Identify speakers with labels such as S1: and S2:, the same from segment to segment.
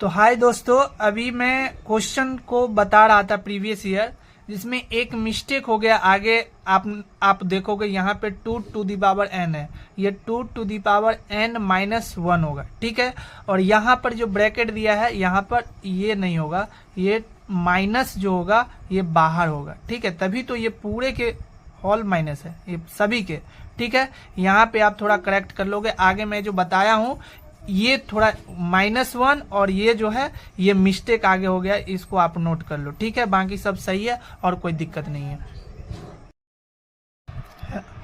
S1: तो हाय दोस्तों, अभी मैं क्वेश्चन को बता रहा था प्रीवियस ईयर, जिसमें एक मिस्टेक हो गया। आगे आप देखोगे यहाँ पे 2 टू दी पावर n है, ये 2 to the power n minus 1 होगा, ठीक है। और यहाँ पर जो ब्रैकेट दिया है यहाँ पर ये नहीं होगा, ये माइनस जो होगा ये बाहर होगा, ठीक है। तभी तो ये पूरे के होल माइनस है, ये सभी के, ठीक है। यहाँ पे आप थोड़ा करेक्ट कर लोगे। आगे मैं जो बताया हूँ ये थोड़ा -1 और ये जो है ये मिस्टेक आगे हो गया, इसको आप नोट कर लो, ठीक है। बाकी सब सही है और कोई दिक्कत नहीं है।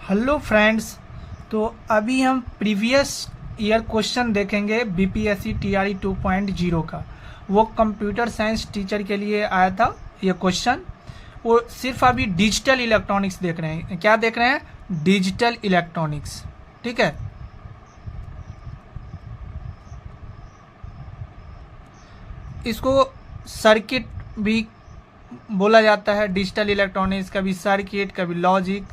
S1: हेलो फ्रेंड्स, तो अभी हम प्रीवियस ईयर क्वेश्चन देखेंगे बीपीएससी टीआरई 2.0 का। वो कंप्यूटर साइंस टीचर के लिए आया था ये क्वेश्चन। वो सिर्फ अभी डिजिटल इलेक्ट्रॉनिक्स देख रहे हैं। क्या देख रहे हैं? डिजिटल इलेक्ट्रॉनिक्स, ठीक है। इसको सर्किट भी बोला जाता है, डिजिटल इलेक्ट्रॉनिक्स, कभी सर्किट कभी लॉजिक,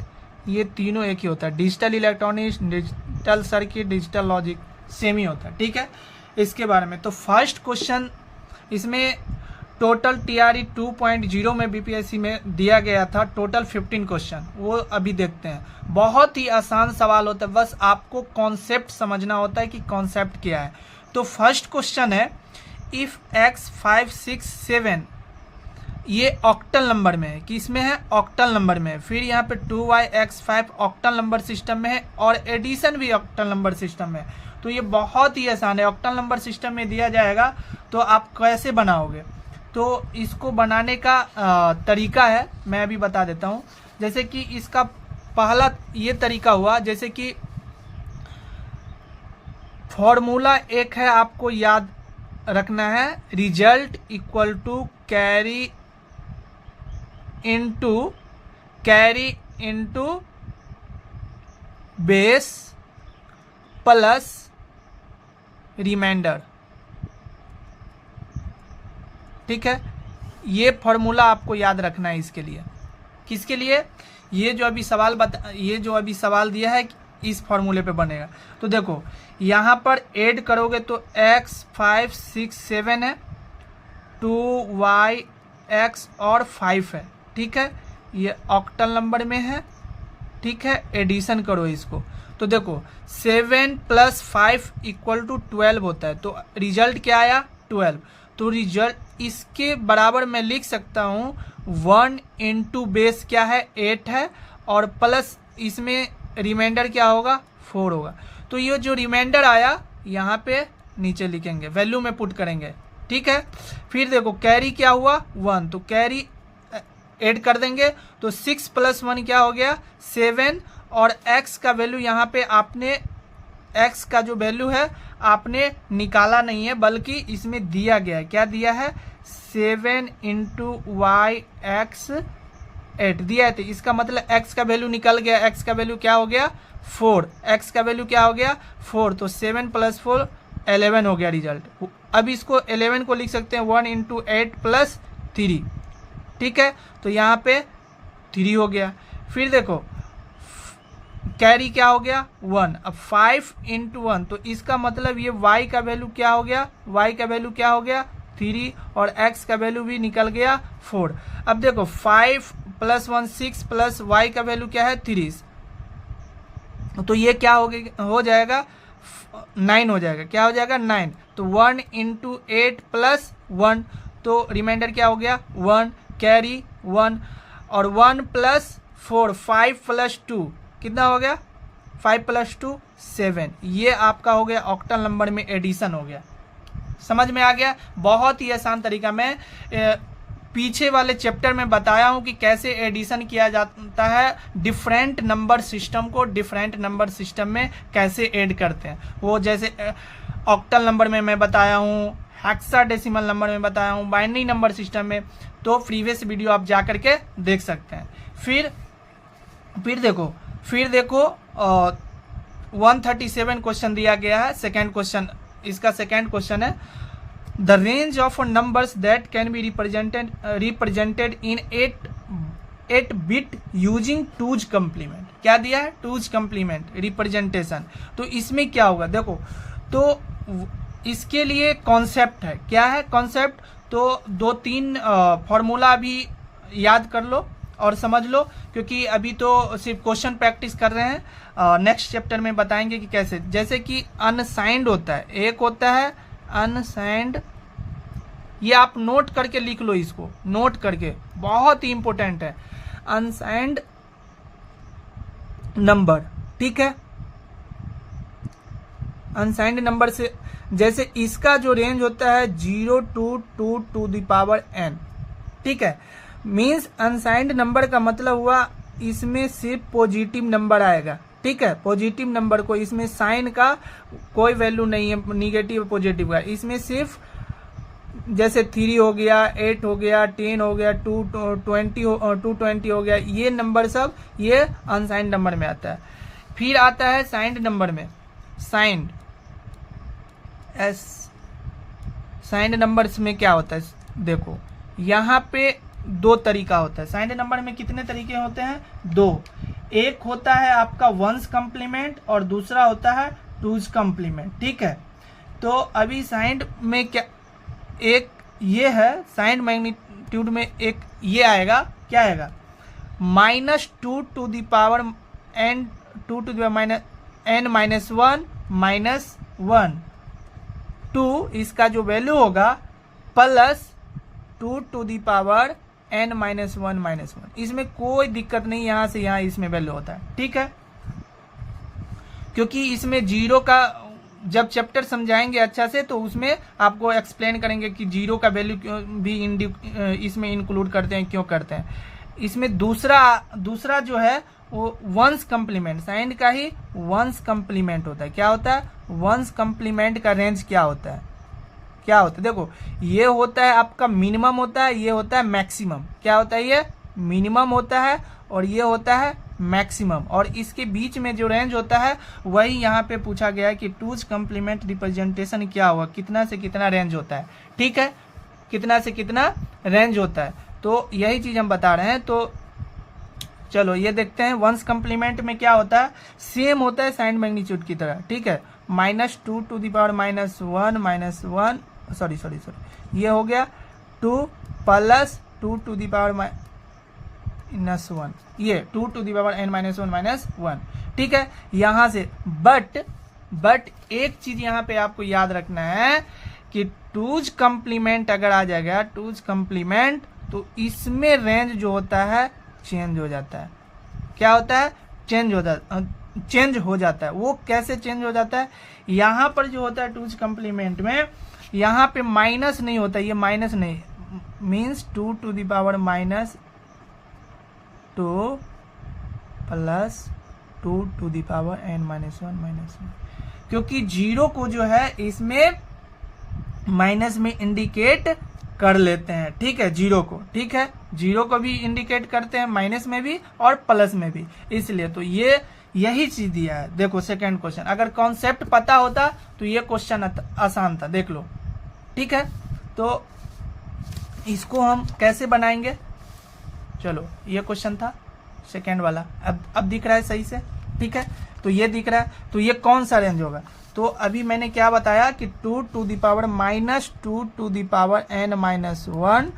S1: ये तीनों एक ही होता है। Digital electronics, digital circuit, digital logic same ही होता है, ठीक है। इसके बारे में तो फर्स्ट क्वेश्चन इसमें टोटल टीआरई 2.0 में बीपीएससी में दिया गया था टोटल 15 क्वेश्चन। वो अभी देखते हैं। बहुत ही आसान सवाल होता है, बस आपको कॉन्सेप्ट समझना होता है कि कॉन्सेप्ट क्या है। तो फर्स्ट क्वेश्चन है, इफ x 5 6 7 ये ऑक्टल नंबर में है, किसमें है? ऑक्टल नंबर में है। फिर यहाँ पे 2y x 5 octal number system में है और एडिशन भी ऑक्टल नंबर सिस्टम में है। तो ये बहुत ही आसान है। ऑक्टल नंबर सिस्टम में दिया जाएगा तो आप कैसे बनाओगे, तो इसको बनाने का तरीका है, मैं अभी बता देता हूँ। जैसे कि इसका पहला ये तरीका हुआ, जैसे कि फॉर्मूला एक है, आपको याद रखना है, result equal to carry into base plus remainder, ठीक है। ये फॉर्मूला आपको याद रखना है। इसके लिए, किसके लिए? ये जो अभी सवाल दिया है इस फॉर्मूले पे बनेगा। तो देखो यहाँ पर ऐड करोगे तो x 5 6 7 है, 2y x और 5 है, ठीक है। ये ऑक्टल नंबर में है, ठीक है। एडिशन करो इसको तो देखो 7 + 5 = 12 होता है। तो रिजल्ट क्या आया? 12। तो रिजल्ट इसके बराबर मैं लिख सकता हूँ 1 इंटू बेस क्या है? 8 है, और प्लस इसमें रिमाइंडर क्या होगा? 4 होगा। तो ये जो रिमाइंडर आया यहाँ पे नीचे लिखेंगे, वैल्यू में पुट करेंगे, ठीक है। फिर देखो कैरी क्या हुआ? 1, तो कैरी ऐड कर देंगे तो 6 + 1 क्या हो गया? 7। और x का वैल्यू यहाँ पे आपने, x का जो वैल्यू है आपने निकाला नहीं है, बल्कि इसमें दिया गया है। क्या दिया है? 7 × y x 8 दिया है। तो इसका मतलब x का वैल्यू निकल गया। x का वैल्यू क्या हो गया? 4। x का वैल्यू क्या हो गया? 4। तो 7 + 4 11 हो गया रिजल्ट। अब इसको 11 को लिख सकते हैं 1 × 8 + 3, ठीक है। तो यहाँ पे 3 हो गया। फिर देखो कैरी क्या हो गया? 1। अब 5 × 1, तो इसका मतलब ये y का वैल्यू क्या हो गया? y का वैल्यू क्या हो गया? 3, और x का वैल्यू भी निकल गया 4। अब देखो 5 + 1 6 प्लस y का वैल्यू क्या है? 3। तो ये क्या हो जाएगा? 9 हो जाएगा। क्या हो जाएगा? 9। तो 1 × 8 + 1, तो रिमाइंडर क्या हो गया? 1, कैरी 1, और 1 + 4 5 + 2 कितना हो गया? 5 + 2 7। ये आपका हो गया ऑक्टल नंबर में एडिशन हो गया। समझ में आ गया? बहुत ही आसान तरीका। मैं पीछे वाले चैप्टर में बताया हूं कि कैसे एडिशन किया जाता है, डिफरेंट नंबर सिस्टम को डिफरेंट नंबर सिस्टम में कैसे ऐड करते हैं। वो जैसे ऑक्टल नंबर में मैं बताया हूं, हेक्साडेसिमल नंबर में बताया हूं, बाइनरी नंबर सिस्टम में। तो प्रीवियस वीडियो आप जा करके देख सकते हैं। फिर देखो 137 क्वेश्चन दिया गया है। सेकेंड क्वेश्चन, इसका सेकेंड क्वेश्चन है, the range of numbers that can be represented in 8 bit using twos complement. क्या दिया है? Twos complement representation. तो इसमें क्या होगा? देखो तो इसके लिए कॉन्सेप्ट है। क्या है कॉन्सेप्ट? तो 2-3 फॉर्मूला अभी याद कर लो और समझ लो, क्योंकि अभी तो सिर्फ क्वेश्चन प्रैक्टिस कर रहे हैं। नेक्स्ट चैप्टर में बताएंगे कि कैसे। जैसे कि अनसाइंड होता है, एक होता है अनसाइंड, ये आप नोट करके लिख लो, इसको नोट करके, बहुत ही इंपॉर्टेंट है। अनसाइंड नंबर, ठीक है। अनसाइंड नंबर से जैसे इसका जो रेंज होता है 0 to 2 to the power n, ठीक है। मीन्स अनसाइंड नंबर का मतलब हुआ इसमें सिर्फ पॉजिटिव नंबर आएगा, ठीक है। पॉजिटिव नंबर को, इसमें साइन का कोई वैल्यू नहीं है, निगेटिव पॉजिटिव का। इसमें सिर्फ जैसे 3 हो गया, 8 हो गया, 10 हो गया, 220 हो गया, ये नंबर सब ये अनसाइंड नंबर में आता है। फिर आता है साइंड नंबर में, साइंड साइंड नंबर्स में क्या होता है? देखो यहाँ पे 2 तरीका होता है। साइंड नंबर में कितने तरीके होते हैं? 2। एक होता है आपका 1's कॉम्प्लीमेंट और दूसरा होता है 2's कॉम्प्लीमेंट, ठीक है। तो अभी साइंड में क्या, एक ये है साइंड मैग्नीट्यूड में, एक ये आएगा, क्या आएगा? -2 to the power n 2 to the power n -1 -1 2, इसका जो वैल्यू होगा +2 to the power n -1 इसमें कोई दिक्कत नहीं, यहां से यहां इसमें वैल्यू होता है, ठीक है। क्योंकि इसमें 0 का जब चैप्टर समझाएंगे अच्छा से तो उसमें आपको एक्सप्लेन करेंगे कि 0 का वैल्यू भी इसमें इंक्लूड करते हैं, क्यों करते हैं। इसमें दूसरा जो है वो 1's कॉम्प्लीमेंट, साइंड का ही 1's कॉम्प्लीमेंट होता है। क्या होता है? 1's कॉम्प्लीमेंट का रेंज क्या होता है? क्या होता है? देखो ये होता है आपका मिनिमम होता है, ये होता है मैक्सिमम। क्या होता है? ये मिनिमम होता है और ये होता है मैक्सिमम, और इसके बीच में जो रेंज होता है वही यहाँ पे पूछा गया है कि 2's कॉम्प्लीमेंट रिप्रेजेंटेशन क्या हुआ, कितना से कितना रेंज होता है, ठीक है। कितना से कितना रेंज होता है, तो यही चीज हम बता रहे हैं। तो चलो ये देखते हैं 1's कॉम्प्लीमेंट में क्या होता है। सेम होता है साइंड मैग्नीट्यूड की तरह, ठीक है। -2 to the power -1 सॉरी ये हो गया 2 + 2 to the power -1, ये 2 to the power n -1, ठीक है। यहां से बट एक चीज यहां पे आपको याद रखना है कि 2's कॉम्प्लीमेंट अगर आ जाएगा 2's कॉम्प्लीमेंट, तो इसमें रेंज जो होता है चेंज हो जाता है। क्या होता है? चेंज हो जाता है। वो कैसे चेंज हो जाता है? यहाँ पर जो होता है 2's कॉम्प्लीमेंट में, यहाँ पे माइनस नहीं होता, ये माइनस नहीं, means 2 to the power -2 + 2 to the power n -1, क्योंकि 0 को जो है इसमें माइनस में इंडिकेट कर लेते हैं, ठीक है। 0 को, ठीक है, 0 को भी इंडिकेट करते हैं, माइनस में भी और प्लस में भी, इसलिए तो ये यही चीज दिया है। देखो सेकंड क्वेश्चन, अगर कॉन्सेप्ट पता होता तो ये क्वेश्चन आसान था, देख लो, ठीक है। तो इसको हम कैसे बनाएंगे? चलो ये क्वेश्चन था सेकंड वाला, अब दिख रहा है सही से, ठीक है। तो ये दिख रहा है, तो ये कौन सा रेंज होगा? तो अभी मैंने क्या बताया कि 2 to the power -2 to the power n -1,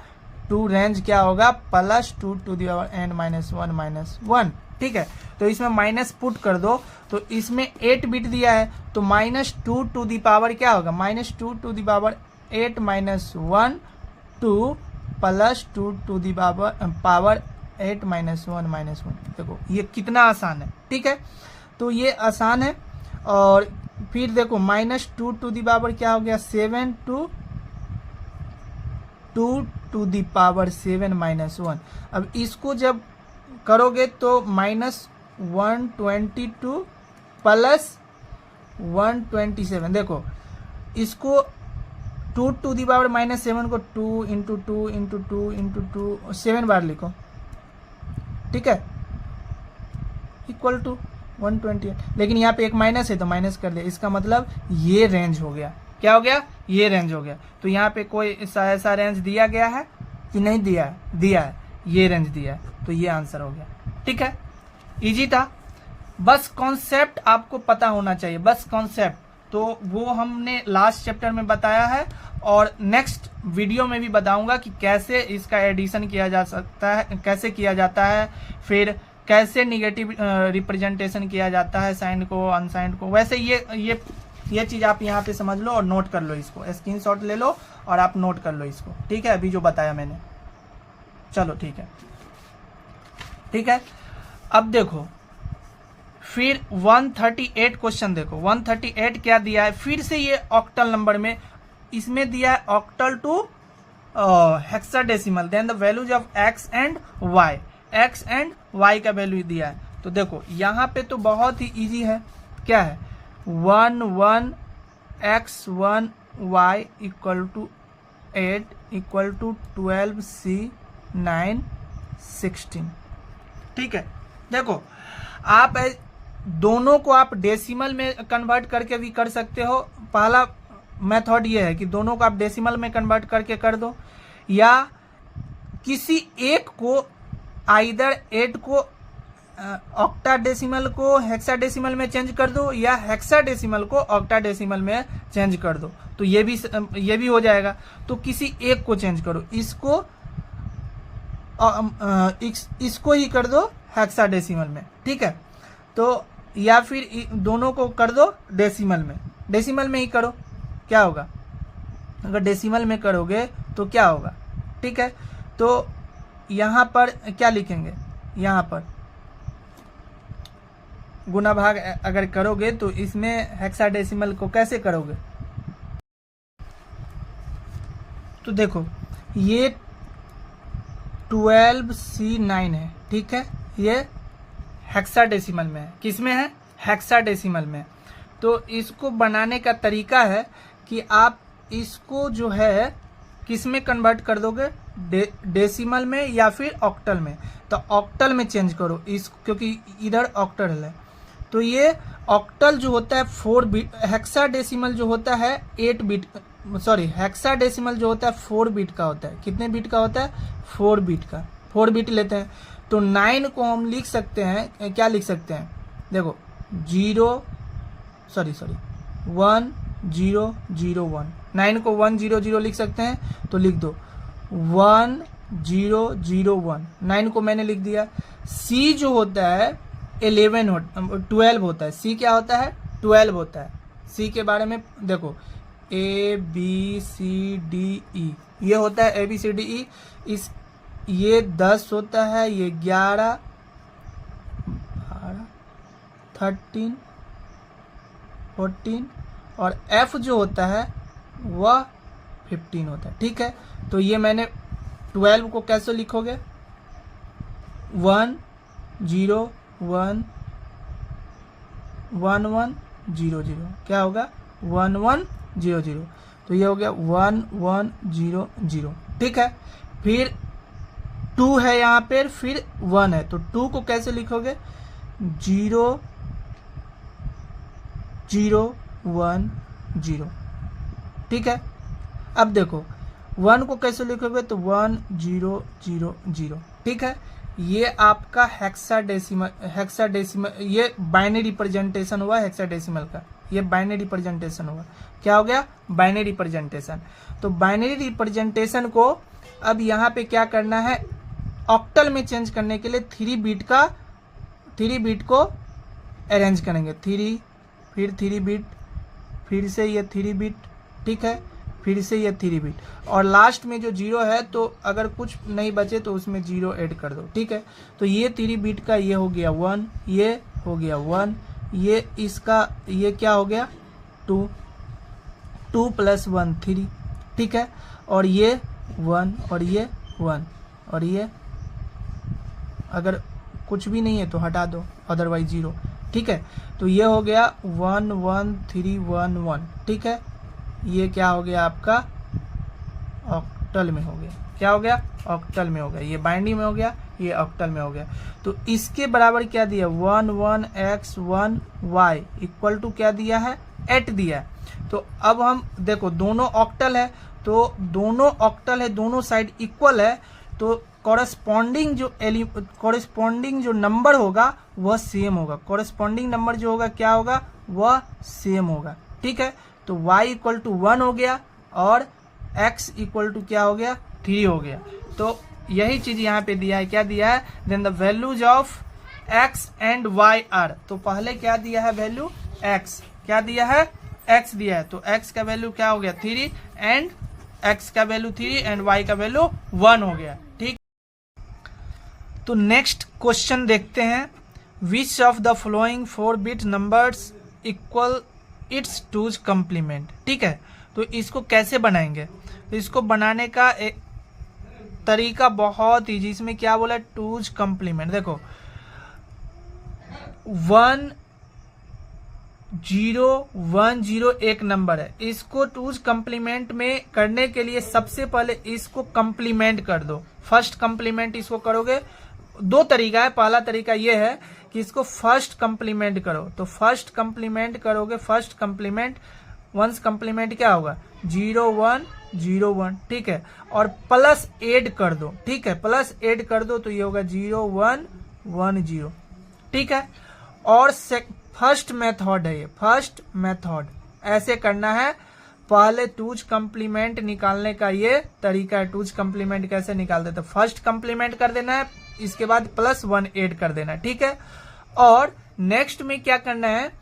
S1: 2 range क्या होगा? +2 to the power n -1, ठीक है। तो इसमें माइनस पुट कर दो, तो इसमें 8 बिट दिया है, तो -2 to the power क्या होगा? -2 to the power 8 -1 2 +2 to the power 8 -1 देखो ये कितना आसान है, ठीक है। तो ये आसान है। और फिर देखो -2 to the power क्या हो गया? 7 to 2 to the power 7 -1। अब इसको जब करोगे तो -122 + 127, देखो इसको 2 to the power -7 को 2 × 2 × 2 × 2 7 बार लिखो, ठीक है, = 128। लेकिन यहाँ पे एक माइनस है तो माइनस कर लिया, इसका मतलब ये रेंज हो गया। क्या हो गया? ये रेंज हो गया। तो यहाँ पे कोई ऐसा रेंज दिया गया है कि नहीं दिया है? दिया है, ये रेंज दिया है, तो ये आंसर हो गया, ठीक है। इजी था, बस कॉन्सेप्ट आपको पता होना चाहिए, बस कॉन्सेप्ट। तो वो हमने लास्ट चैप्टर में बताया है और नेक्स्ट वीडियो में भी बताऊंगा कि कैसे इसका एडिशन किया जा सकता है, कैसे किया जाता है, फिर कैसे निगेटिव रिप्रेजेंटेशन किया जाता है साइन को अनसाइन को। वैसे ये चीज आप यहाँ पे समझ लो और नोट कर लो, इसको स्क्रीनशॉट ले लो और आप नोट कर लो इसको, ठीक है, अभी जो बताया मैंने। चलो ठीक है, ठीक है। अब देखो फिर 138 क्वेश्चन देखो, 138 क्या दिया है, फिर से ये ऑक्टल नंबर में इसमें दिया है octal to hexadecimal, then the values of X and Y, X and Y का वैल्यू दिया है। तो देखो यहाँ पे तो बहुत ही इजी है, क्या है 1 1 x 1 y equal to 8 equal to 12 c 9 16, ठीक है। देखो आप दोनों को आप डेसिमल में कन्वर्ट करके भी कर सकते हो। पहला मेथड ये है कि दोनों को आप डेसिमल में कन्वर्ट करके कर दो, या किसी एक को आइदर 8 को ऑक्टाडेसिमल को हेक्साडेसिमल में चेंज कर दो या हेक्साडेसिमल को ऑक्टाडेसिमल में चेंज कर दो, तो ये भी हो जाएगा। तो किसी एक को चेंज करो, इसको ही कर दो हेक्साडेसिमल में, ठीक है। तो या फिर दोनों को कर दो डेसिमल में, डेसिमल में ही करो, क्या होगा अगर डेसिमल में करोगे तो क्या होगा, ठीक है। तो यहाँ पर क्या लिखेंगे, यहाँ पर गुना भाग अगर करोगे तो इसमें हेक्साडेसिमल को कैसे करोगे, तो देखो ये 12C9 है, ठीक है, ये हेक्साडेसिमल में है, किसमें है हेक्साडेसिमल में। तो इसको बनाने का तरीका है कि आप इसको जो है किस में कन्वर्ट कर दोगे, डेसिमल में या फिर ऑक्टल में। तो ऑक्टल में चेंज करो इस, क्योंकि इधर ऑक्टल है। तो ये ऑक्टल जो होता है 4 बिट, हेक्साडेसिमल जो होता है 8 बिट, सॉरी हेक्साडेसिमल जो होता है 4 बिट का होता है। कितने बिट का होता है, 4 बिट का, 4 बिट लेते हैं। तो 9 को हम लिख सकते हैं, क्या लिख सकते हैं, देखो 1 0 0 1, 9 को 1 0 0 लिख सकते हैं, तो लिख दो 1 0 0 1, 9 को मैंने लिख दिया। C जो होता है 12 होता है, C क्या होता है 12 होता है। C के बारे में देखो A B C D E, ये होता है A B C D E, ये 10 होता है, ये 11 12 13 14 और F जो होता है वह 15 होता है, ठीक है। तो ये मैंने 12 को कैसे लिखोगे, 1 0 1 1 1 0 0, क्या होगा 1 1 0 0, तो ये हो गया 1 1 0 0, ठीक है। फिर 2 है यहाँ पे, फिर 1 है, तो 2 को कैसे लिखोगे 0 0 1 0, ठीक है। अब देखो 1 को कैसे लिखोगे, तो 1 0 0 0, ठीक है। ये आपका हेक्साडेसिमल ये बाइनरी रिप्रेजेंटेशन हुआ हेक्साडेसिमल का, ये बाइनरी रिप्रेजेंटेशन हुआ, क्या हो गया बाइनरी रिप्रेजेंटेशन। तो बाइनरी रिप्रेजेंटेशन को अब यहाँ पे क्या करना है, ऑक्टल में चेंज करने के लिए 3 बिट को अरेंज करेंगे, 3 फिर 3 बिट, फिर से ये 3 बिट, ठीक है, फिर से ये 3 बिट, और लास्ट में जो 0 है तो अगर कुछ नहीं बचे तो उसमें 0 ऐड कर दो, ठीक है। तो ये 3 बिट का ये हो गया 1, ये हो गया 1, ये इसका ये क्या हो गया 2 + 1 3, ठीक है। और ये 1 और ये 1 और ये अगर कुछ भी नहीं है तो हटा दो, अदरवाइज 0, ठीक है। तो ये हो गया 1 1 3 1 1, ठीक है। ये क्या हो गया आपका ऑक्टल में हो गया, क्या हो गया ऑक्टल में हो गया, ये बाइनरी में हो गया, ये ऑक्टल में हो गया। तो इसके बराबर क्या दिया 1 1 x 1 y इक्वल टू क्या दिया है 8 दिया है। तो अब हम देखो दोनों ऑक्टल है, तो दोनों ऑक्टल है, दोनों साइड इक्वल है, तो कॉरेस्पॉन्डिंग जो नंबर होगा वह सेम होगा, कॉरेस्पॉन्डिंग नंबर जो होगा क्या होगा वह सेम होगा, ठीक है। तो y इक्वल टू 1 हो गया और x इक्वल टू क्या हो गया 3 हो गया। तो यही चीज यहाँ पे दिया है, क्या दिया है, then the values of x and y are. तो पहले क्या दिया है वैल्यू x, क्या दिया है x दिया है, तो x का वैल्यू क्या हो गया 3 एंड x का वैल्यू 3 एंड y का वैल्यू 1 हो गया, ठीक। तो नेक्स्ट क्वेश्चन देखते हैं, which of the following 4 bit numbers equal it's twos complement, ठीक है। तो इसको कैसे बनाएंगे, तो इसको बनाने का एक तरीका बहुत ईजी, इसमें क्या बोला टूज कम्प्लीमेंट। देखो 1 0 1 0 एक नंबर है, इसको टूज कम्प्लीमेंट में करने के लिए सबसे पहले इसको कम्प्लीमेंट कर दो। फर्स्ट कम्प्लीमेंट इसको करोगे, दो तरीका है, पहला तरीका ये है कि इसको फर्स्ट कम्प्लीमेंट करो। तो फर्स्ट कम्प्लीमेंट करोगे, फर्स्ट कम्प्लीमेंट वंस कम्प्लीमेंट क्या होगा 0 1 0 1, ठीक है, और प्लस ऐड कर दो, ठीक है, प्लस ऐड कर दो तो ये होगा 0 1 1 0, ठीक है। और फर्स्ट मेथड है ये, फर्स्ट मेथड ऐसे करना है। पहले टूज कम्प्लीमेंट निकालने का ये तरीका है। टूज कम्प्लीमेंट कैसे निकालते, तो फर्स्ट कम्प्लीमेंट कर देना है, इसके बाद प्लस 1 ऐड कर देना है, ठीक है। और नेक्स्ट में क्या करना है,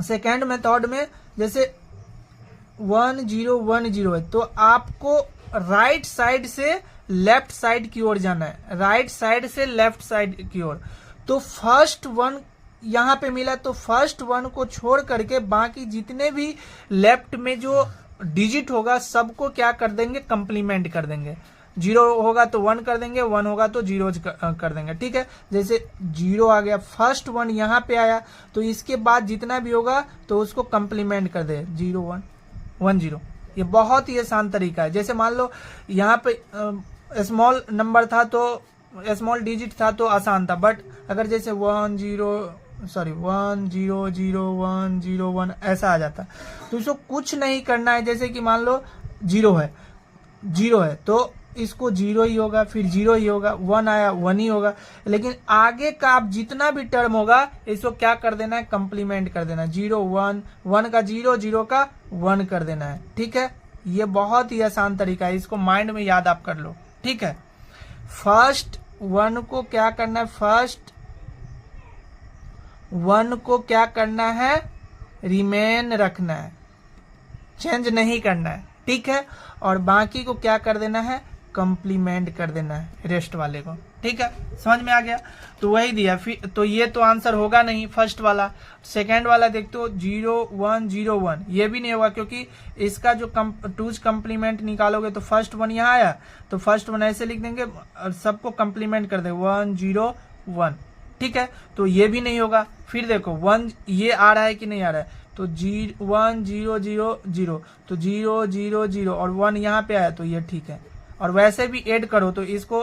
S1: सेकेंड मेथड में जैसे 1 0 1 0 है, तो आपको राइट साइड से लेफ्ट साइड की ओर जाना है, राइट साइड से लेफ्ट साइड की ओर। तो फर्स्ट 1 यहाँ पे मिला, तो फर्स्ट 1 को छोड़ करके बाकी जितने भी लेफ्ट में जो डिजिट होगा सबको क्या कर देंगे कंप्लीमेंट कर देंगे। 0 होगा तो 1 कर देंगे, 1 होगा तो 0 कर देंगे, ठीक है। जैसे 0 आ गया, फर्स्ट 1 यहाँ पे आया, तो इसके बाद जितना भी होगा तो उसको कंप्लीमेंट कर दे 0 1 1 0। ये बहुत ही आसान तरीका है। जैसे मान लो यहाँ पे स्मॉल नंबर था तो स्मॉल डिजिट था तो आसान था, बट अगर जैसे 1 0 0 1 0 1 ऐसा आ जाता तो इसको कुछ नहीं करना है। जैसे कि मान लो 0 है तो इसको 0 ही होगा, फिर 0 ही होगा, 1 आया 1 ही होगा, लेकिन आगे का आप जितना भी टर्म होगा इसको क्या कर देना है कंप्लीमेंट कर देना है। 0 1 1 का 0 0 का 1 कर देना है, ठीक है। ये बहुत ही आसान तरीका है, इसको माइंड में याद आप कर लो, ठीक है। फर्स्ट 1 को क्या करना है, फर्स्ट 1 को क्या करना है रिमेन रखना है, चेंज नहीं करना है, ठीक है। और बाकी को क्या कर देना है कंप्लीमेंट कर देना है रेस्ट वाले को, ठीक है। समझ में आ गया, तो वही दिया। फिर तो ये तो आंसर होगा नहीं फर्स्ट वाला। सेकंड वाला देखते हो 0 1 0 1, ये भी नहीं होगा क्योंकि इसका जो टूज कम्प्लीमेंट निकालोगे तो फर्स्ट 1 यहाँ आया तो फर्स्ट 1 ऐसे लिख देंगे और सबको कम्प्लीमेंट कर दे 1 0 1, ठीक है। तो ये भी नहीं होगा। फिर देखो 1 ये आ रहा है कि नहीं आ रहा है, तो 1 0 0 0, तो 0 0 0 और 1 यहाँ पे आया तो ये ठीक है। और वैसे भी ऐड करो तो इसको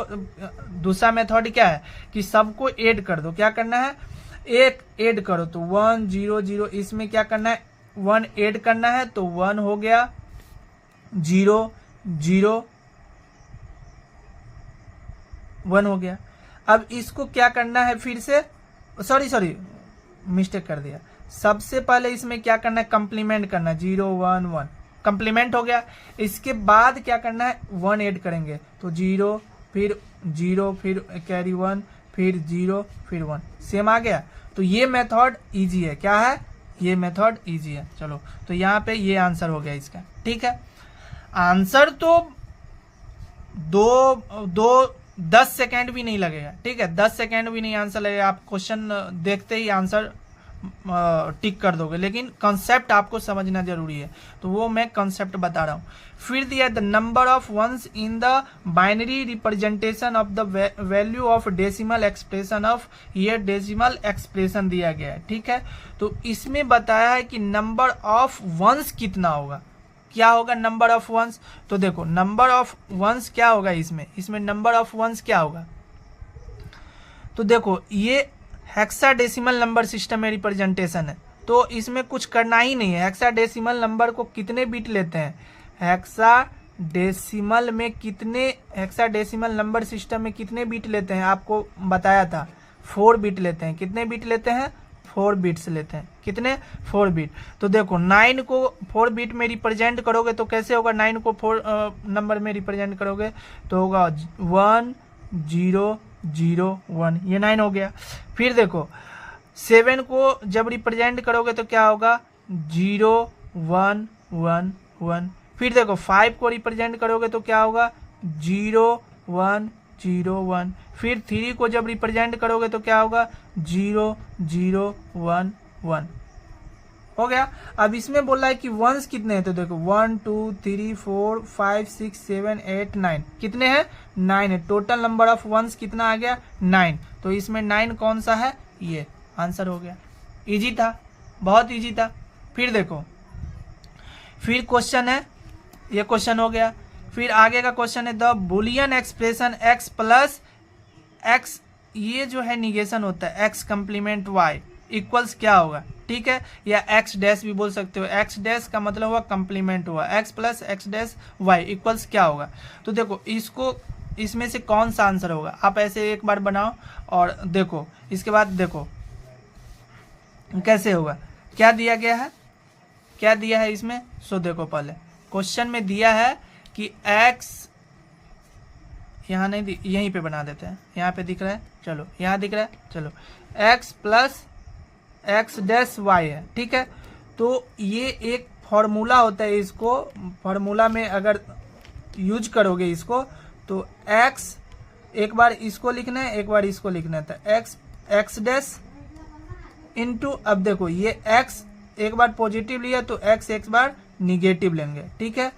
S1: दूसरा मेथड क्या है कि सबको ऐड कर दो। क्या करना है, एक ऐड करो तो 1 0 0, इसमें क्या करना है 1 ऐड करना है तो 1 हो गया, 0 0 1 हो गया। अब इसको क्या करना है, फिर से सॉरी मिस्टेक कर दिया। सबसे पहले इसमें क्या करना है कंप्लीमेंट करना है, 0 1 1 कंप्लीमेंट हो गया। इसके बाद क्या करना है 1 ऐड करेंगे तो 0 फिर 0 फिर कैरी 1 फिर 0 फिर 1, सेम आ गया। तो ये मेथड इजी है, क्या है ये मेथड इजी है। चलो तो यहाँ पे ये आंसर हो गया इसका, ठीक है। आंसर तो 10 सेकेंड भी नहीं लगेगा, ठीक है, 10 सेकेंड भी नहीं आंसर लगेगा। आप क्वेश्चन देखते ही आंसर टिक कर दोगे, लेकिन कॉन्सेप्ट आपको समझना जरूरी है, तो वो मैं कॉन्सेप्ट बता रहा हूँ। फिर दिया the number of ones in the binary representation of the value of decimal expression of, ये डेसिमल एक्सप्रेशन दिया गया है, ठीक है। तो इसमें बताया है कि नंबर ऑफ वंस कितना होगा, क्या होगा नंबर ऑफ वंस। तो देखो नंबर ऑफ वंस क्या होगा, इसमें नंबर ऑफ वंस क्या होगा। तो देखो ये हेक्साडेसिमल नंबर सिस्टम में रिप्रेजेंटेशन है, तो इसमें कुछ करना ही नहीं है। हेक्साडेसिमल नंबर को कितने बिट लेते हैं, हेक्साडेसिमल में कितने, हेक्साडेसिमल नंबर सिस्टम में कितने बिट लेते हैं आपको बताया था, 4 बिट लेते हैं। कितने बिट लेते हैं 4 बिट्स लेते हैं। कितने? 4 बिट। तो देखो 9 को 4 बिट में रिप्रेजेंट करोगे तो कैसे होगा? 9 को 4 नंबर में रिप्रेजेंट करोगे तो होगा 1 0 0 1, ये 9 हो गया। फिर देखो 7 को जब रिप्रेजेंट करोगे तो क्या होगा? 0 1 1 1। फिर देखो 5 को रिप्रेजेंट करोगे तो क्या होगा? 0 1 0 1। फिर 3 को जब रिप्रेजेंट करोगे तो क्या होगा? 0 0 1 1। हो गया। अब इसमें बोल रहा है कि वंस कितने हैं, तो देखो 1 2 3 4 5 6 7 8 9, कितने हैं? 9 है। टोटल नंबर ऑफ वंस कितना आ गया? 9। तो इसमें 9 कौन सा है? ये आंसर हो गया। इजी था, बहुत इजी था। फिर देखो, फिर क्वेश्चन है, ये क्वेश्चन हो गया। फिर आगे का क्वेश्चन है the Boolean expression x plus x, ये जो है निगेशन होता है, x कंप्लीमेंट y इक्वल्स क्या होगा? ठीक है, या x डैश भी बोल सकते हो। x डैश का मतलब हुआ कंप्लीमेंट हुआ, x plus x dash y equals क्या होगा? तो देखो इसको, इसमें से कौन सा आंसर होगा? आप ऐसे एक बार बनाओ और देखो, इसके बाद देखो कैसे होगा। क्या दिया गया है, क्या दिया है इसमें? सो देखो, पहले क्वेश्चन में दिया है कि x, यहाँ नहीं, यहीं पे बना देते हैं, यहाँ पे दिख रहा है, चलो यहाँ दिख रहा है, चलो x plus x dash y है। ठीक है, तो ये एक फॉर्मूला होता है, इसको फॉर्मूला में अगर यूज करोगे इसको तो x, एक बार इसको लिखना है, एक बार इसको लिखना है, तो x डैश इंटू, अब देखो ये x एक बार पॉजिटिव लिया तो x एक बार निगेटिव लेंगे, ठीक है,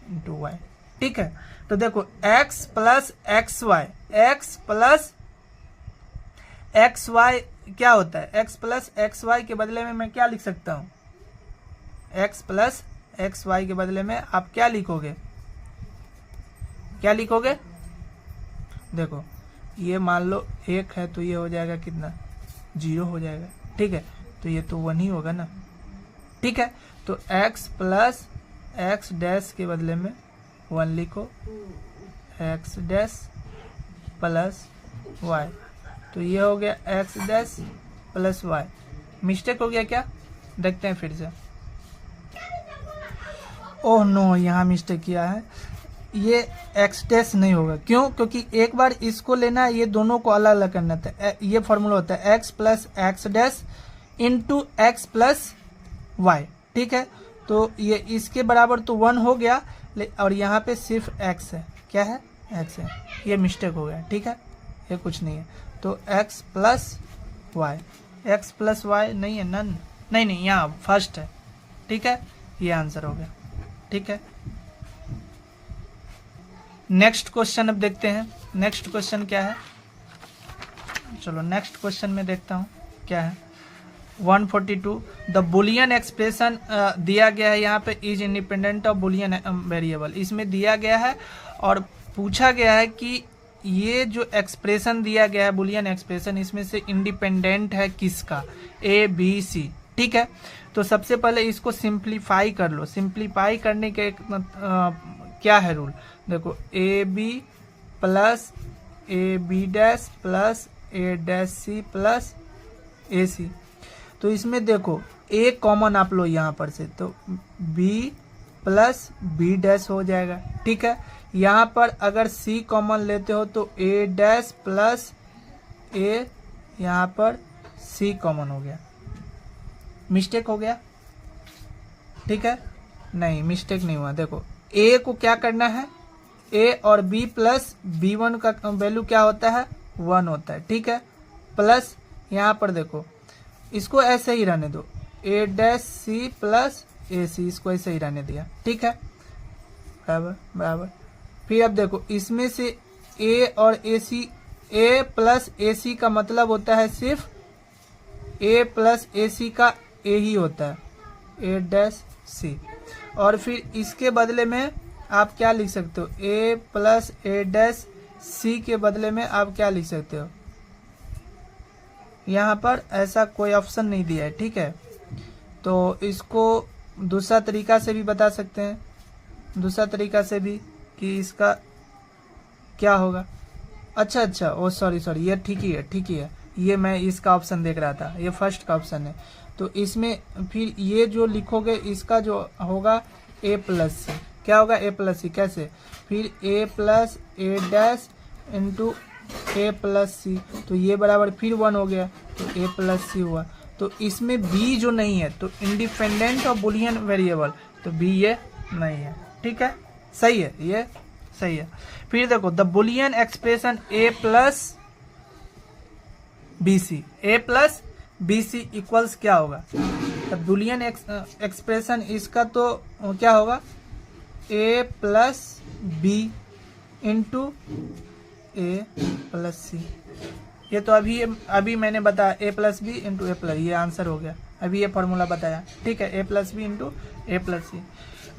S1: इंटू y। ठीक है, तो देखो x plus X Y, x plus X Y क्या होता है? x प्लस एक्स वाई के बदले में मैं क्या लिख सकता हूँ? x प्लस एक्स वाई के बदले में आप क्या लिखोगे? क्या लिखोगे? देखो ये मान लो 1 है तो ये हो जाएगा कितना? 0 हो जाएगा। ठीक है, तो ये तो 1 ही होगा ना। ठीक है, तो x प्लस एक्स डैश के बदले में 1 लिखो, x डैश प्लस y, तो ये हो गया x dash plus y। Mistake हो गया क्या? देखते हैं फिर से। ओह नो, यहाँ मिस्टेक किया है, ये x डैश नहीं होगा। क्यों? क्योंकि एक बार इसको लेना है, ये दोनों को अलग अलग करना था। ये फॉर्मूला होता है x plus X dash into X plus Y. ठीक है, तो ये इसके बराबर तो 1 हो गया, और यहाँ पे सिर्फ x है। क्या है? x है। ये मिस्टेक हो गया। ठीक है, ये कुछ नहीं है, तो x plus Y, X plus Y नहीं है, नन नहीं नहीं, यहाँ फर्स्ट है। ठीक है, ये आंसर हो गया। ठीक है, नेक्स्ट क्वेश्चन अब देखते हैं। नेक्स्ट क्वेश्चन क्या है? चलो नेक्स्ट क्वेश्चन में देखता हूँ क्या है। 142 द बुलियन एक्सप्रेशन दिया गया है यहाँ पे, is independent of Boolean variable, इसमें दिया गया है और पूछा गया है कि ये जो एक्सप्रेशन दिया गया है बुलियन एक्सप्रेशन, इसमें से इंडिपेंडेंट है किसका? A B C। ठीक है, तो सबसे पहले इसको सिंप्लीफाई कर लो। सिंप्लीफाई करने के क्या है रूल? देखो A B plus A B dash plus A dash C plus A C. तो इसमें देखो ए कॉमन आप लो यहाँ पर से, तो बी प्लस बी डैश हो जाएगा। ठीक है, यहाँ पर अगर सी कॉमन लेते हो तो ए डैश प्लस ए, यहाँ पर सी कॉमन हो गया। मिस्टेक हो गया? ठीक है, नहीं मिस्टेक नहीं हुआ। देखो ए को क्या करना है, ए और बी प्लस b1 का वैल्यू क्या होता है? 1 होता है। ठीक है, प्लस यहाँ पर देखो इसको ऐसे ही रहने दो, ए डैश सी प्लस ए सी, इसको ऐसे ही रहने दिया। ठीक है, बराबर बराबर। फिर अब देखो इसमें से ए और ए सी, ए प्लस ए सी का मतलब होता है सिर्फ ए प्लस ए सी का ए ही होता है, ए डैश सी। और फिर इसके बदले में आप क्या लिख सकते हो? ए प्लस ए डैश सी के बदले में आप क्या लिख सकते हो? यहाँ पर ऐसा कोई ऑप्शन नहीं दिया है। ठीक है, तो इसको दूसरा तरीका से भी बता सकते हैं, दूसरा तरीका से भी कि इसका क्या होगा। अच्छा, ओ सॉरी, ये ठीक ही है, ठीक ही है। ये मैं इसका ऑप्शन देख रहा था, ये फर्स्ट का ऑप्शन है। तो इसमें फिर ये जो लिखोगे इसका जो होगा ए प्लस सी, क्या होगा ए प्लस सी, कैसे, फिर ए plus A dash into A plus सी, तो ये बराबर फिर 1 हो गया, तो ए प्लस सी हुआ। तो इसमें बी जो नहीं है, तो इंडिपेंडेंट ऑफ बुलियन वेरिएबल, तो बी ये नहीं है, ठीक है, सही है, ये सही है। फिर देखो the Boolean expression A plus B C, A plus B C equals क्या होगा, द बुलियन एक्सप्रेशन इसका तो क्या होगा A plus B into A plus C. ये तो अभी मैंने बताया A plus B into A plus, ये आंसर हो गया, अभी ये फॉर्मूला बताया, ठीक है, A plus B into A plus C.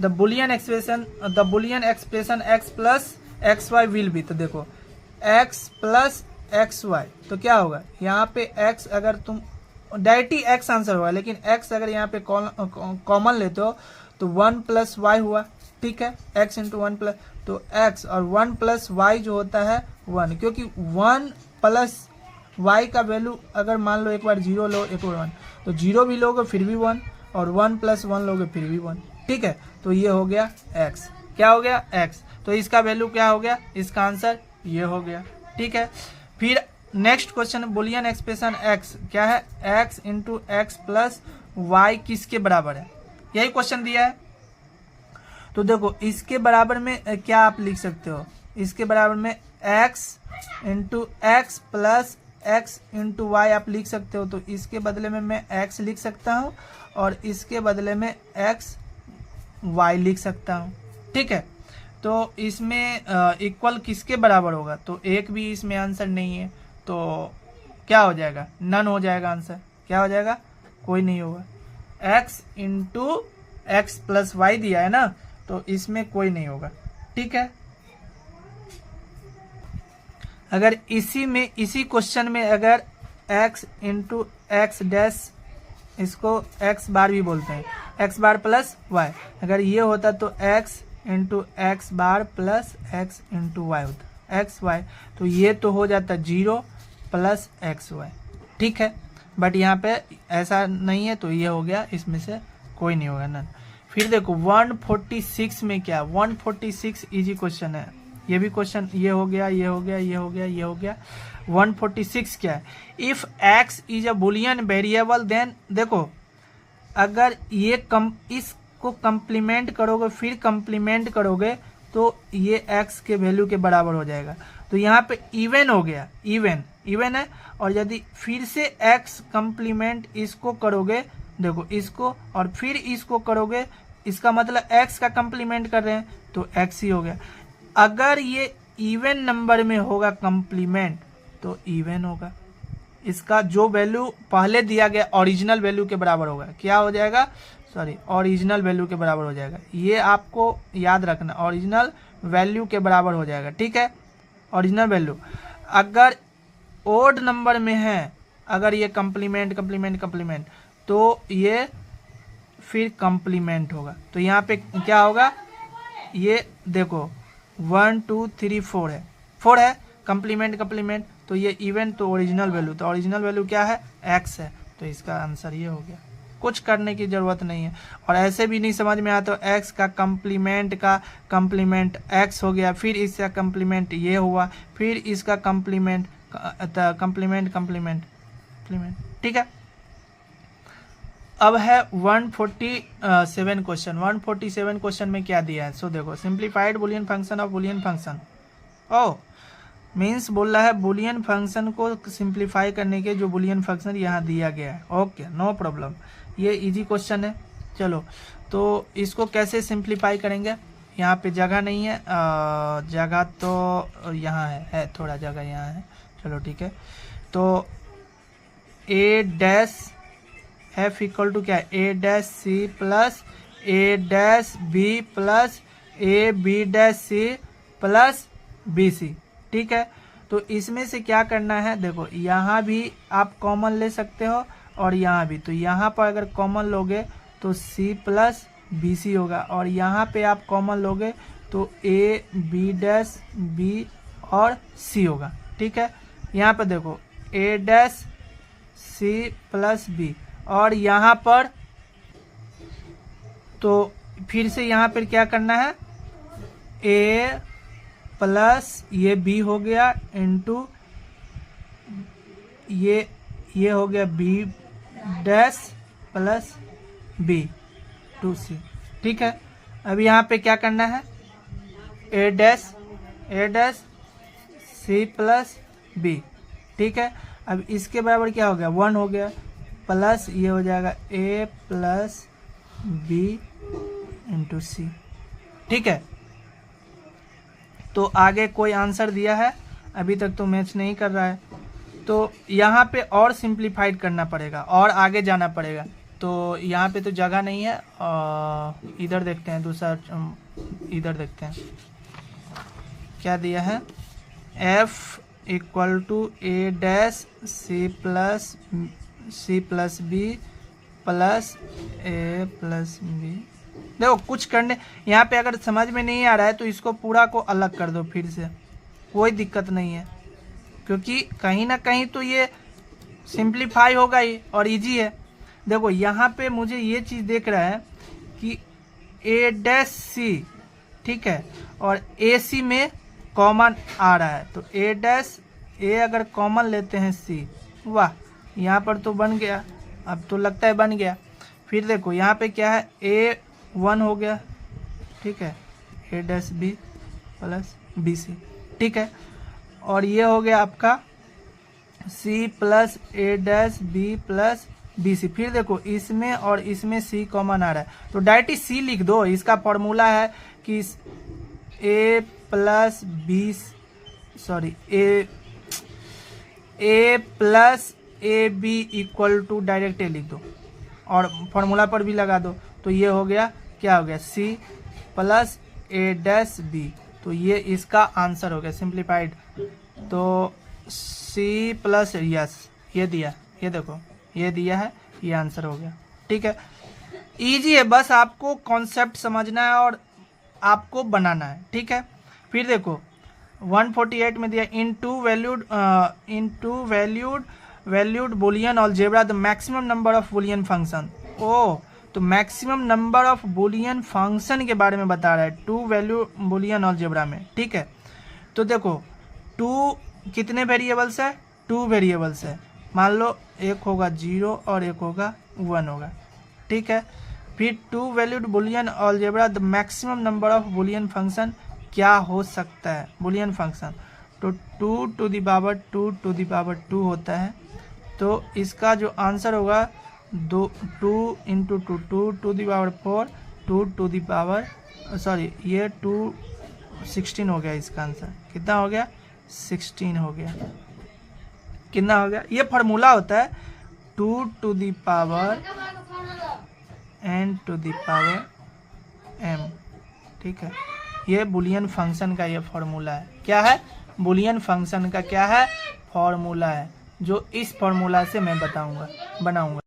S1: The Boolean expression X plus X Y will be, तो देखो एक्स प्लस एक्स वाई, तो क्या होगा यहाँ पे एक्स, अगर तुम डायरेक्टली एक्स आंसर होगा, लेकिन एक्स अगर यहाँ पे कॉमन लेते हो तो 1 प्लस वाई हुआ, ठीक है, एक्स इंटू 1 प्लस, तो एक्स और 1 प्लस वाई जो होता है 1, क्योंकि 1 प्लस वाई का वैल्यू अगर मान लो एक बार 0 लो एक बार 1, तो 0 भी लोगे फिर भी 1, और 1 प्लस 1 लोगे फिर भी 1, ठीक है, तो ये हो गया x, क्या हो गया x, तो इसका वैल्यू क्या हो गया, इसका आंसर ये हो गया, ठीक है। फिर next question Boolean expression x क्या है, x into X plus Y किसके बराबर है, यही क्वेश्चन दिया है। तो देखो इसके बराबर में क्या आप लिख सकते हो, इसके बराबर में x into X plus x into Y आप लिख सकते हो, तो इसके बदले में मैं x लिख सकता हूँ और इसके बदले में x y लिख सकता हूँ, ठीक है। तो इसमें इक्वल किसके बराबर होगा, तो एक भी इसमें आंसर नहीं है, तो क्या हो जाएगा, नन हो जाएगा आंसर, क्या हो जाएगा, कोई नहीं होगा। x into X plus Y दिया है ना, तो इसमें कोई नहीं होगा, ठीक है। अगर इसी क्वेश्चन में अगर x इंटू एक्स डैश, इसको x बार भी बोलते हैं, x बार प्लस y, अगर ये होता तो x इंटू एक्स बार प्लस x इंटू वाई होता, एक्स वाई, तो ये तो हो जाता 0 प्लस एक्स वाई, ठीक है, बट यहाँ पे ऐसा नहीं है, तो ये हो गया, इसमें से कोई नहीं होगा, नन। फिर देखो 146 में क्या, 146 इजी क्वेश्चन है, ये भी क्वेश्चन, ये हो गया, ये हो गया, ये हो गया, ये हो गया। 146 क्या है, if x is a Boolean variable then, देखो अगर ये इसको कंप्लीमेंट करोगे फिर कंप्लीमेंट करोगे तो ये x के वैल्यू के बराबर हो जाएगा, तो यहाँ पे इवन हो गया, इवन है, और यदि फिर से x कंप्लीमेंट इसको करोगे, देखो इसको और फिर इसको करोगे, इसका मतलब x का कंप्लीमेंट कर रहे हैं तो x ही हो गया। अगर ये इवन नंबर में होगा कंप्लीमेंट तो इवन होगा, इसका जो वैल्यू पहले दिया गया ओरिजिनल वैल्यू के बराबर होगा, क्या हो जाएगा, सॉरी ओरिजिनल वैल्यू के बराबर हो जाएगा, ये आपको याद रखना, ओरिजिनल वैल्यू के बराबर हो जाएगा, ठीक है, ओरिजिनल वैल्यू। अगर ओड नंबर में है, अगर ये कंप्लीमेंट तो ये फिर कंप्लीमेंट होगा, तो यहाँ पे क्या होगा, ये देखो 1 2 3 4 है कंप्लीमेंट, तो ये इवन, तो ओरिजिनल वैल्यू, तो ओरिजिनल वैल्यू क्या है, x है, तो इसका आंसर ये हो गया, कुछ करने की ज़रूरत नहीं है। और ऐसे भी नहीं समझ में आता तो x का कंप्लीमेंट x हो गया, फिर इसका कंप्लीमेंट ये हुआ, फिर इसका कंप्लीमेंट, ठीक है। अब है 147 क्वेश्चन, 147 क्वेश्चन में क्या दिया है, सो देखो simplified Boolean function of Boolean function, means बोल रहा है बुलियन फंक्शन को सिंप्लीफाई करने के जो बुलियन फंक्शन यहाँ दिया गया है, ओके नो प्रॉब्लम, ये इजी क्वेश्चन है। चलो तो इसको कैसे सिंप्लीफाई करेंगे, यहाँ पे जगह नहीं है, जगह तो यहाँ है थोड़ा जगह यहाँ है, चलो ठीक है। तो A dash F equal to क्या है, A dash C plus A dash B plus A B dash C plus B C, ठीक है। तो इसमें से क्या करना है, देखो यहाँ भी आप कॉमन ले सकते हो और यहाँ भी, तो यहाँ पर अगर कॉमन लोगे तो c प्लस बी सी होगा, और यहाँ पे आप कॉमन लोगे तो a b डैश b और c होगा, ठीक है। यहाँ पे देखो ए डैश सी प्लस बी, और यहाँ पर तो फिर से यहाँ पर क्या करना है, ए प्लस ये बी हो गया इंटू ये हो गया B dash plus B to C. ठीक है, अब यहाँ पे क्या करना है, A dash C plus B. ठीक है, अब इसके बराबर क्या हो गया, 1 हो गया, प्लस ये हो जाएगा ए प्लस बी इंटू सी। ठीक है, तो आगे कोई आंसर दिया है, अभी तक तो मैच नहीं कर रहा है, तो यहाँ पे और सिंप्लीफाइड करना पड़ेगा और आगे जाना पड़ेगा। तो यहाँ पे तो जगह नहीं है, इधर देखते हैं, दूसरा इधर देखते हैं क्या दिया है, f equal to A dash C plus B plus A plus B. देखो कुछ करने यहाँ पे अगर समझ में नहीं आ रहा है तो इसको पूरा को अलग कर दो फिर से, कोई दिक्कत नहीं है, क्योंकि कहीं ना कहीं तो ये सिंप्लीफाई होगा ही और इजी है। देखो यहाँ पे मुझे ये चीज़ देख रहा है कि ए डैश सी, ठीक है, और ए सी में कॉमन आ रहा है, तो ए डैश ए अगर कॉमन लेते हैं सी, वाह यहाँ पर तो बन गया, अब तो लगता है बन गया। फिर देखो यहाँ पे क्या है, ए 1 हो गया, ठीक है, A dash B plus B C. ठीक है, और ये हो गया आपका C plus A dash B plus B C. फिर देखो इसमें और इसमें सी कॉमन आ रहा है, तो डायरेक्ट सी लिख दो। इसका फॉर्मूला है कि A plus B, sorry A plus A B equal to direct A लिख दो और फॉर्मूला पर भी लगा दो। तो ये हो गया, क्या हो गया, सी प्लस ए डैश बी। तो ये इसका आंसर हो गया सिंप्लीफाइड। तो सी प्लस, यस ये दिया, ये देखो ये दिया है, ये आंसर हो गया। ठीक है, इजी है, बस आपको कॉन्सेप्ट समझना है और आपको बनाना है। ठीक है, फिर देखो 148 में दिया in two valued Boolean algebra the maximum number of Boolean function. ओ, तो maximum number of Boolean function के बारे में बता रहा है टू वैल्यू बुलियन अलजेब्रा में। ठीक है, तो देखो 2 कितने वेरिएबल्स है, 2 वेरिएबल्स है, मान लो एक होगा 0 और एक होगा 1 होगा। ठीक है, फिर 2 valued Boolean algebra the maximum number of Boolean function क्या हो सकता है, बुलियन फंक्शन, तो 2 to the power 2 to the power 2 होता है। तो इसका जो आंसर होगा 2 into 2 2 to the power 4 2 to the power, sorry ये 2 16 हो गया। इसका आंसर कितना हो गया, 16 हो गया। कितना हो गया, ये फार्मूला होता है 2 to the power n to the power m। ठीक है, ये बुलियन फंक्शन का ये फार्मूला है। क्या है, बुलियन फंक्शन का क्या है, फार्मूला है, जो इस फार्मूला से मैं बनाऊंगा।